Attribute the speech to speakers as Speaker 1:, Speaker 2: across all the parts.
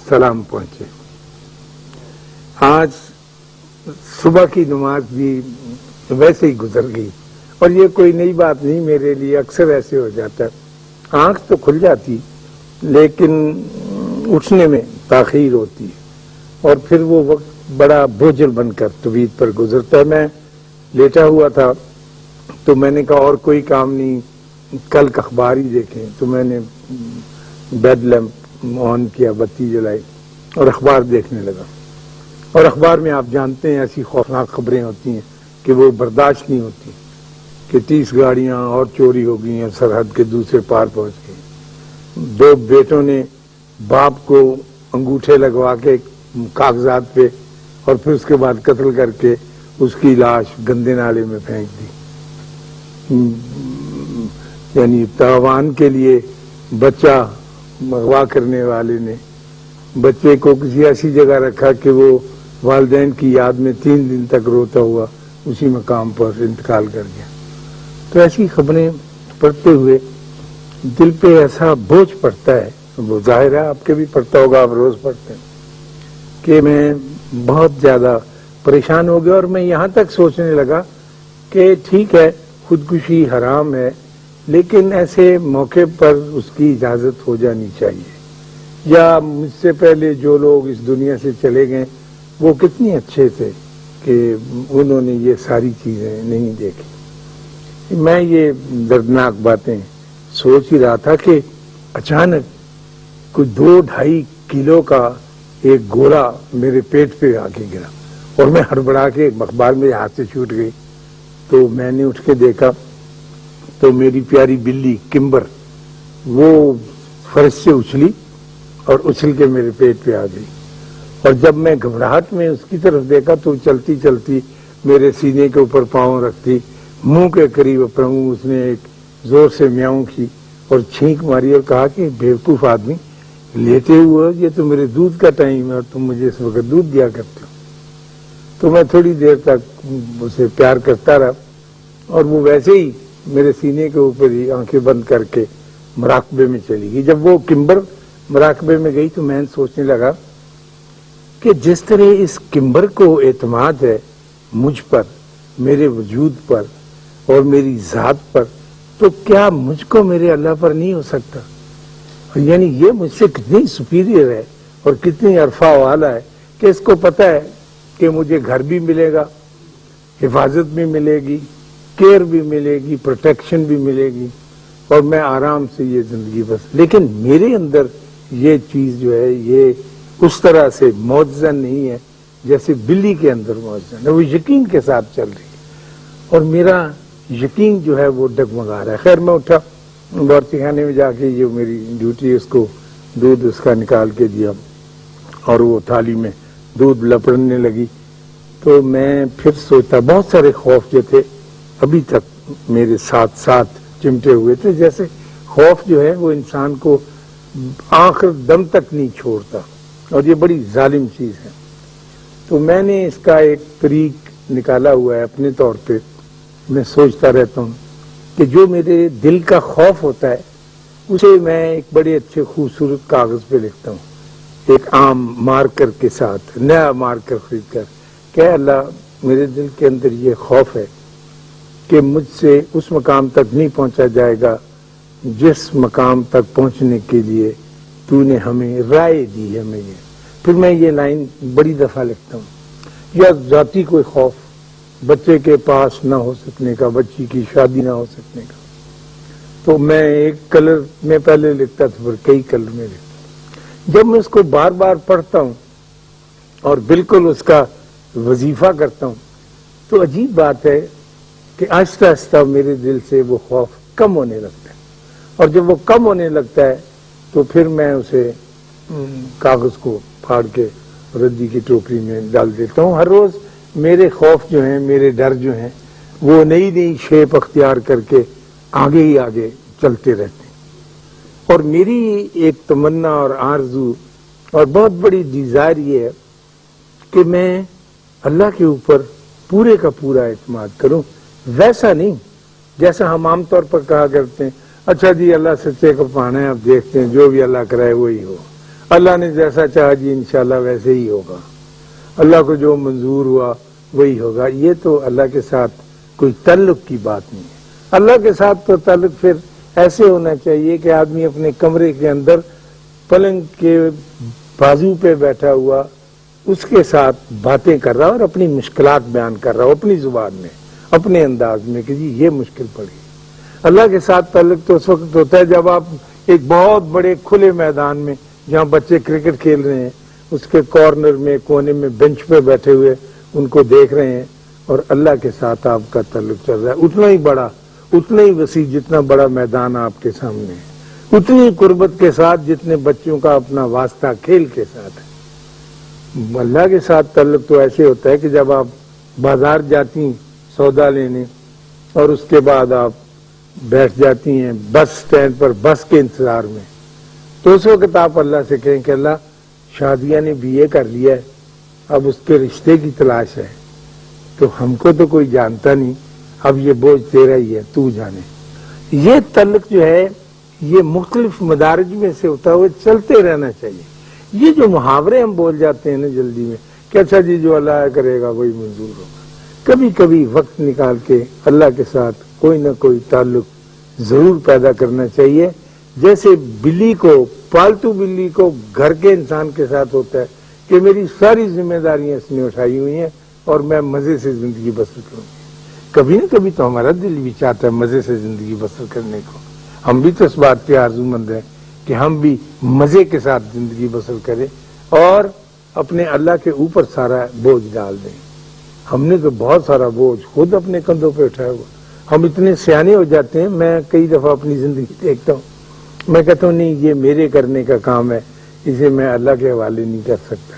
Speaker 1: سلام پہنچے. آج صبح کی نماز بھی ویسے ہی گزر گئی اور یہ کوئی نئی بات نہیں میرے لیے، اکثر ایسے ہو جاتا ہے. آنکھ تو کھل جاتی لیکن اٹھنے میں تاخیر ہوتی ہے اور پھر وہ وقت بڑا بوجھل بن کر طویل پر گزرتا ہے. میں لیٹا ہوا تھا تو میں نے کہا اور کوئی کام نہیں، کل اخبار ہی دیکھیں، تو میں نے بیڈ لیمپ آن کیا، بتی جلائی اور اخبار دیکھنے لگا. اور اخبار میں آپ جانتے ہیں ایسی خوفناک خبریں ہوتی ہیں کہ وہ برداشت نہیں ہوتی کہ 30 گاڑیاں اور چوری ہو گئی ہیں، سرحد کے دوسرے پار پہنچ گئی. 2 بیٹوں نے باپ کو انگوٹھے لگوا کے کاغذات پہ اور پھر اس کے بعد قتل کر کے اس کی لاش گندے نالے میں پھینک دی. یعنی تاوان کے لیے بچہ اغوا کرنے والے نے بچے کو کسی ایسی جگہ رکھا کہ وہ والدین کی یاد میں 3 دن تک روتا ہوا اسی مقام پر انتقال کر گیا. تو ایسی خبریں پڑھتے ہوئے دل پہ ایسا بوجھ پڑتا ہے، وہ ظاہر ہے آپ کے بھی پڑتا ہوگا، آپ روز پڑھتے ہیں، کہ میں بہت زیادہ پریشان ہو گیا. اور میں یہاں تک سوچنے لگا کہ ٹھیک ہے خودکشی حرام ہے لیکن ایسے موقع پر اس کی اجازت ہو جانی چاہیے. یا مجھ سے پہلے جو لوگ اس دنیا سے چلے گئے وہ کتنے اچھے تھے کہ انہوں نے یہ ساری چیزیں نہیں دیکھی. میں یہ دردناک باتیں سوچ ہی رہا تھا کہ اچانک کوئی 2-2.5 کلو کا ایک گولا میرے پیٹ پہ آ کے گرا اور میں ہڑبڑا کے اخبار میرے ہاتھ سے چھوٹ گئی. تو میں نے اٹھ کے دیکھا تو میری پیاری بلی کمبر وہ فرش سے اچھلی اور اچھل کے میرے پیٹ پہ آ گئی. اور جب میں گھبراہٹ میں اس کی طرف دیکھا تو چلتی چلتی میرے سینے کے اوپر پاؤں رکھتی، منہ کے قریب اپنا منہ اس نے ایک زور سے میاؤں کی اور چھینک ماری اور کہا کہ بیوقوف آدمی لیٹے ہوئے، یہ تو میرے دودھ کا ٹائم ہے اور تم مجھے اس وقت دودھ دیا کرتے ہو. تو میں تھوڑی دیر تک اسے پیار کرتا رہا اور وہ ویسے ہی میرے سینے کے اوپر ہی آنکھیں بند کر کے مراقبے میں چلی گئی. جب وہ کمبر مراقبے میں گئی تو میں سوچنے لگا کہ جس طرح اس کمبر کو اعتماد ہے مجھ پر، میرے وجود پر اور میری ذات پر، تو کیا مجھ کو میرے اللہ پر نہیں ہو سکتا؟ یعنی یہ مجھ سے کتنی سپیریئر ہے اور کتنی عرفہ والا ہے کہ اس کو پتہ ہے کہ مجھے گھر بھی ملے گا، حفاظت بھی ملے گی، کیئر بھی ملے گی، پروٹیکشن بھی ملے گی اور میں آرام سے یہ زندگی بس. لیکن میرے اندر یہ چیز جو ہے یہ اس طرح سے معجزہ نہیں ہے جیسے بلی کے اندر معجزہ ہے، وہ یقین کے ساتھ چل رہی ہے اور میرا یقین جو ہے وہ ڈگمگا رہا ہے. خیر میں اٹھا، باورچی خانے میں جا کے یہ میری ڈیوٹی، اس کو دودھ اس کا نکال کے دیا اور وہ تھالی میں دودھ لپڑنے لگی. تو میں پھر سوچتا، بہت سارے خوف جو تھے ابھی تک میرے ساتھ ساتھ چمٹے ہوئے تھے، جیسے خوف جو ہے وہ انسان کو آخر دم تک نہیں چھوڑتا اور یہ بڑی ظالم چیز ہے. تو میں نے اس کا ایک طریق نکالا ہوا ہے اپنے طور پہ. میں سوچتا رہتا ہوں کہ جو میرے دل کا خوف ہوتا ہے اسے میں ایک بڑے اچھے خوبصورت کاغذ پہ لکھتا ہوں، ایک عام مارکر کے ساتھ، نیا مارکر خرید کر، کہ اللہ میرے دل کے اندر یہ خوف ہے کہ مجھ سے اس مقام تک نہیں پہنچا جائے گا جس مقام تک پہنچنے کے لیے تو نے ہمیں رائے دی ہے. میں یہ پھر میں یہ لائن بڑی دفعہ لکھتا ہوں. یا ذاتی کوئی خوف، بچے کے پاس نہ ہو سکنے کا، بچی کی شادی نہ ہو سکنے کا، تو میں ایک کلر میں پہلے لکھتا تھا پھر کئی کلر میں لکھتا. جب میں اس کو بار بار پڑھتا ہوں اور بالکل اس کا وظیفہ کرتا ہوں تو عجیب بات ہے کہ آہستہ آہستہ میرے دل سے وہ خوف کم ہونے لگتا ہے. اور جب وہ کم ہونے لگتا ہے تو پھر میں اسے کاغذ کو پھاڑ کے ردی کی ٹوکری میں ڈال دیتا ہوں. ہر روز میرے خوف جو ہیں، میرے ڈر جو ہیں، وہ نئی نئی شیپ اختیار کر کے آگے ہی آگے چلتے رہتے ہیں. اور میری ایک تمنا اور آرزو اور بہت بڑی ڈیزائر یہ ہے کہ میں اللہ کے اوپر پورے کا پورا اعتماد کروں. ویسا نہیں جیسا ہم عام طور پر کہا کرتے ہیں، اچھا جی اللہ سچے کو پانا ہے، اب دیکھتے ہیں جو بھی اللہ کرائے وہی ہو. اللہ نے جیسا چاہا جی انشاءاللہ ویسے ہی ہوگا، اللہ کو جو منظور ہوا وہی ہوگا. یہ تو اللہ کے ساتھ کوئی تعلق کی بات نہیں ہے. اللہ کے ساتھ تو تعلق پھر ایسے ہونا چاہیے کہ آدمی اپنے کمرے کے اندر پلنگ کے بازو پہ بیٹھا ہوا اس کے ساتھ باتیں کر رہا اور اپنی مشکلات بیان کر رہا ہو اپنی زبان میں، اپنے انداز میں کہ جی یہ مشکل پڑی. اللہ کے ساتھ تعلق تو اس وقت ہوتا ہے جب آپ ایک بہت بڑے کھلے میدان میں جہاں بچے کرکٹ کھیل رہے ہیں اس کے کارنر میں کونے میں بینچ پہ بیٹھے ہوئے ان کو دیکھ رہے ہیں اور اللہ کے ساتھ آپ کا تعلق چل رہا ہے. اتنا ہی بڑا، اتنا ہی وسیع جتنا بڑا میدان آپ کے سامنے ہے، اتنی قربت کے ساتھ جتنے بچوں کا اپنا واسطہ کھیل کے ساتھ ہے. اللہ کے ساتھ تعلق تو ایسے ہوتا ہے کہ جب آپ بازار جاتی ہیں سودا لینے اور اس کے بعد آپ بیٹھ جاتی ہیں بس سٹینڈ پر بس کے انتظار میں، تو اس وقت آپ اللہ سے کہیں کہ اللہ شادیہ نے BA کر لیا ہے، اب اس کے رشتے کی تلاش ہے، تو ہم کو تو کوئی جانتا نہیں، اب یہ بوجھ تیرا ہی ہے، تو جانے. یہ تعلق جو ہے یہ مختلف مدارج میں سے ہوتا ہوئے چلتے رہنا چاہیے. یہ جو محاورے ہم بول جاتے ہیں نا جلدی میں کہ اچھا جی جو اللہ کرے گا وہی منظور ہوگا، کبھی کبھی وقت نکال کے اللہ کے ساتھ کوئی نہ کوئی تعلق ضرور پیدا کرنا چاہیے. جیسے بلی کو، پالتو بلی کو گھر کے انسان کے ساتھ ہوتا ہے کہ میری ساری ذمہ داریاں اس نے اٹھائی ہوئی ہیں اور میں مزے سے زندگی بسر کروں. کبھی نہ کبھی تو ہمارا دل بھی چاہتا ہے مزے سے زندگی بسر کرنے کو. ہم بھی تو اس بات کے آرزو مند ہیں کہ ہم بھی مزے کے ساتھ زندگی بسر کریں اور اپنے اللہ کے اوپر سارا بوجھ ڈال دیں. ہم نے تو بہت سارا بوجھ خود اپنے کندھوں پہ اٹھایا ہوا. ہم اتنے سیانے ہو جاتے ہیں، میں کئی دفعہ اپنی زندگی دیکھتا ہوں، میں کہتا ہوں نہیں یہ میرے کرنے کا کام ہے، اسے میں اللہ کے حوالے نہیں کر سکتا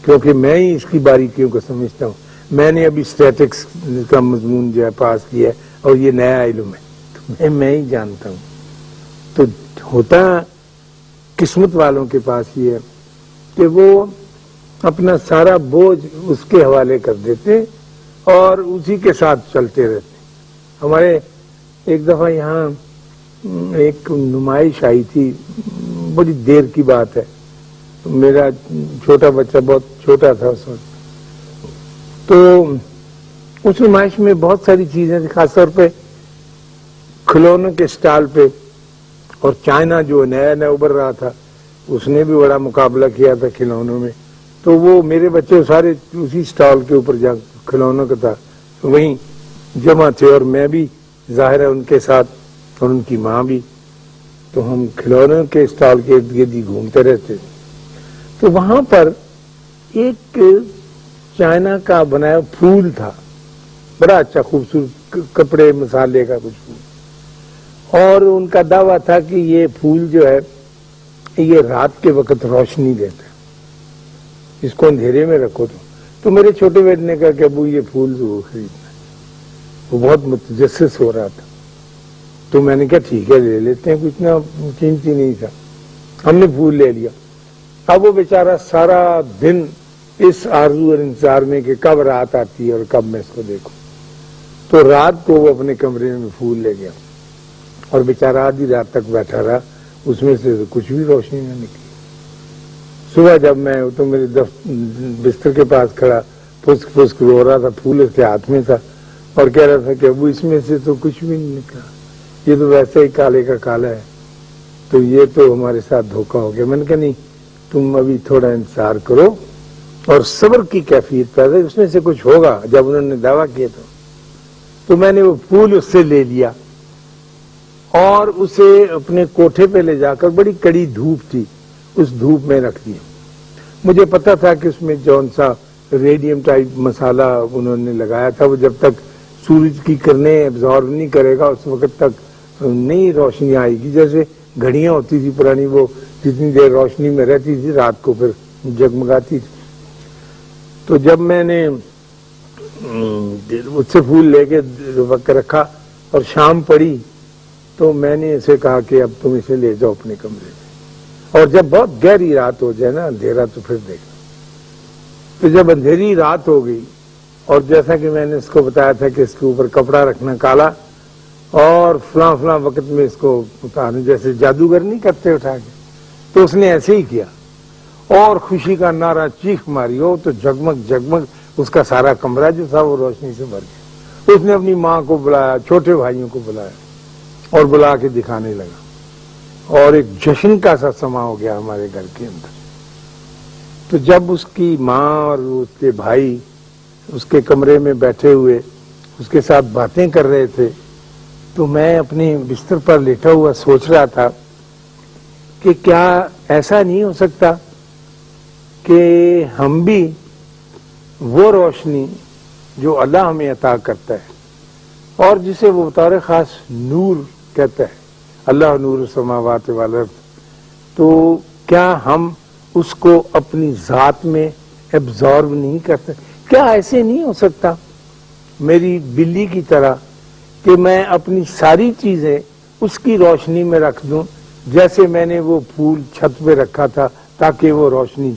Speaker 1: کیونکہ میں ہی اس کی باریکیوں کو سمجھتا ہوں. میں نے ابھی اسٹیٹکس کا مضمون جو ہے پاس کیا ہے اور یہ نیا علم ہے تو میں ہی جانتا ہوں. تو ہوتا قسمت والوں کے پاس یہ ہے کہ وہ اپنا سارا بوجھ اس کے حوالے کر دیتے اور اسی کے ساتھ چلتے رہتے. ہمارے ایک دفعہ یہاں ایک نمائش آئی تھی، بڑی دیر کی بات ہے، میرا چھوٹا بچہ بہت چھوٹا تھا اس وقت، تو اس نمائش میں بہت ساری چیزیں تھیں، خاص طور پہ کھلونوں کے سٹال پہ، اور چائنا جو نیا نیا ابھر رہا تھا اس نے بھی بڑا مقابلہ کیا تھا کھلونوں میں. تو وہ میرے بچے سارے اسی سٹال کے اوپر جا کھلونوں کا تھا وہیں جمع تھے اور میں بھی ظاہر ہے ان کے ساتھ اور ان کی ماں بھی. تو ہم کھلونوں کے سٹال کے ارد گرد ہی گھومتے رہتے تھے. تو وہاں پر ایک چائنا کا بنایا پھول تھا، بڑا اچھا خوبصورت کپڑے مسالے کا کچھ پھول، اور ان کا دعویٰ تھا کہ یہ پھول جو ہے یہ رات کے وقت روشنی دیتا ہے، اس کو اندھیرے میں رکھو. تو میرے چھوٹے بیٹے نے کہا کہ ابو یہ پھول ضرور خریدنا ہے. وہ بہت متجسس ہو رہا تھا تو میں نے کہا ٹھیک ہے لے لیتے ہیں، کچھ اتنا قیمتی نہیں تھا. ہم نے پھول لے لیا. اب وہ بیچارہ سارا دن اس آرزو اور انتظار میں کہ کب رات آتی ہے اور کب میں اس کو دیکھوں. تو رات کو وہ اپنے کمرے میں پھول لے گیا اور بیچارہ آدھی رات تک بیٹھا رہا، اس میں سے کچھ بھی روشنی نہ نکلی. صبح جب میں تو میرے بستر کے پاس کھڑا پھسک پھسک رو رہا تھا، پھول اس کے ہاتھ میں تھا اور کہہ رہا تھا کہ ابو اس میں سے تو کچھ بھی نہیں نکلا، یہ تو ویسے ہی کالے کا کالا ہے، تو یہ تو ہمارے ساتھ دھوکہ ہو گیا. میں نے کہا نہیں، تم ابھی تھوڑا انتظار کرو اور صبر کی کیفیت پیدا، اس میں سے کچھ ہوگا. جب انہوں نے دعویٰ کیا تو میں نے وہ پھول اس سے لے لیا اور اسے اپنے کوٹھے پہ لے جا کر، بڑی کڑی دھوپ تھی، اس دھوپ میں رکھ دیا. مجھے پتا تھا کہ اس میں جون سا ریڈیم ٹائپ مسالہ انہوں نے لگایا تھا، وہ جب تک سورج کی کرنیں ایبزارب نہیں کرے گا اس وقت تک نہیں روشنی آئے گی. جیسے گھڑیاں ہوتی تھی پرانی، وہ جتنی دیر روشنی میں رہتی تھی رات کو پھر جگمگاتی تھی. تو جب میں نے اس سے پھول لے کے وقت رکھا اور شام پڑی تو میں نے اسے کہا کہ اب تم اسے لے جاؤ اپنے کمرے میں، اور جب بہت گہری رات ہو جائے نا اندھیرا تو پھر دیکھنا. تو جب اندھیری رات ہو گئی اور جیسا کہ میں نے اس کو بتایا تھا کہ اس کے اوپر کپڑا رکھنا کالا اور فلاں فلاں وقت میں اس کو اتارنا، جیسے جادوگر نہیں کرتے اٹھا کے، تو اس نے ایسے ہی کیا. اور خوشی کا نعرہ چیخ ماری ہو تو جگمگ جگمگ اس کا سارا کمرہ جو تھا وہ روشنی سے بھر گیا۔ اس نے اپنی ماں کو بلایا، چھوٹے بھائیوں کو بلایا اور بلا کے دکھانے لگا، اور ایک جشن کا سا سما ہو گیا ہمارے گھر کے اندر۔ تو جب اس کی ماں اور اس کے بھائی اس کے کمرے میں بیٹھے ہوئے اس کے ساتھ باتیں کر رہے تھے، تو میں اپنے بستر پر لیٹا ہوا سوچ رہا تھا کہ کیا ایسا نہیں ہو سکتا کہ ہم بھی وہ روشنی جو اللہ ہمیں عطا کرتا ہے اور جسے وہ بطور خاص نور کہتا ہے، اللہ نور السماوات والارض، تو کیا ہم اس کو اپنی ذات میں ایبزارب نہیں کرتے؟ کیا ایسے نہیں ہو سکتا میری بلی کی طرح کہ میں اپنی ساری چیزیں اس کی روشنی میں رکھ دوں، جیسے میں نے وہ پھول چھت پہ رکھا تھا تاکہ وہ روشنی